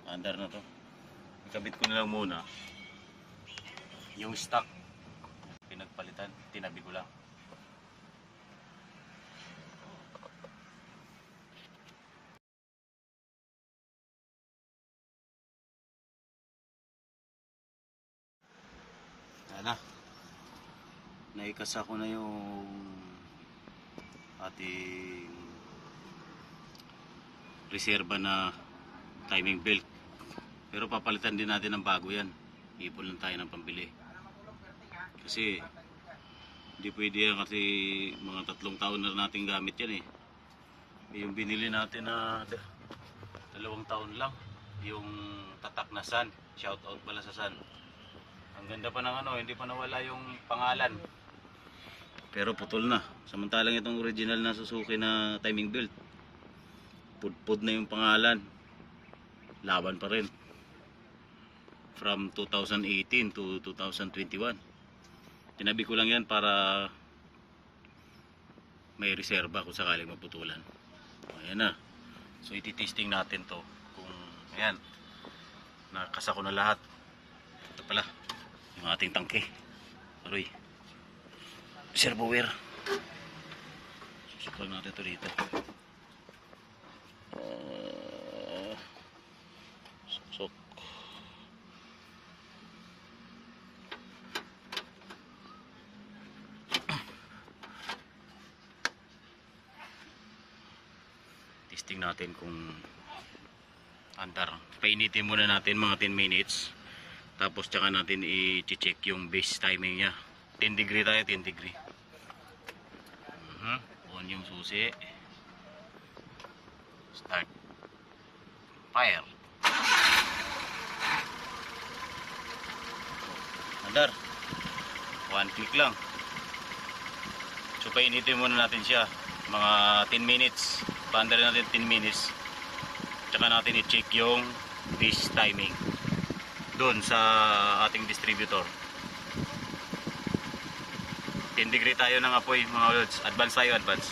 Andar na to. Ikabit ko na lang muna yung stock. Pinagpalitan, tinabi ko lang. Ayan na. Naikasa ko na yung ating reserba na timing belt. Pero papalitan din natin ng bago yan. Ipon lang tayo ng pambili. Kasi hindi pwede yan kasi mga 3 taon na natin gamit yan eh. Yung binili natin na 2 taon lang. Yung tatak na Sun. Shout out pala sa Sun. Ang ganda pa ng ano, hindi pa nawala yung pangalan. Pero putol na. Samantalang itong original na Suzuki na timing belt, pudpud na yung pangalan. Laban pa rin. From 2018 to 2021. Tinabi ko lang yan para may reserba kung sakaling maputulan. Ayan na. So ititesting natin to kung ayan, nakasa ko na lahat. Ito pala yung ating tangke. Aroy, reservoir. Susuklan natin ito dito. Susok. Testing natin kung andar. Painitin muna natin mga 10 minutes. Tapos tsaka natin i-check yung base timing nya. 10 degree tayo, 10 degree. On yung susi. Start. Fire. Andar. 1 click lang. So painitin muna natin siya mga 10 minutes. Paandar natin 10 minutes. Tsaka natin i-check yung base timing doon sa ating distributor. 10 degree tayo ng apoy mga lods. Advance tayo, advance.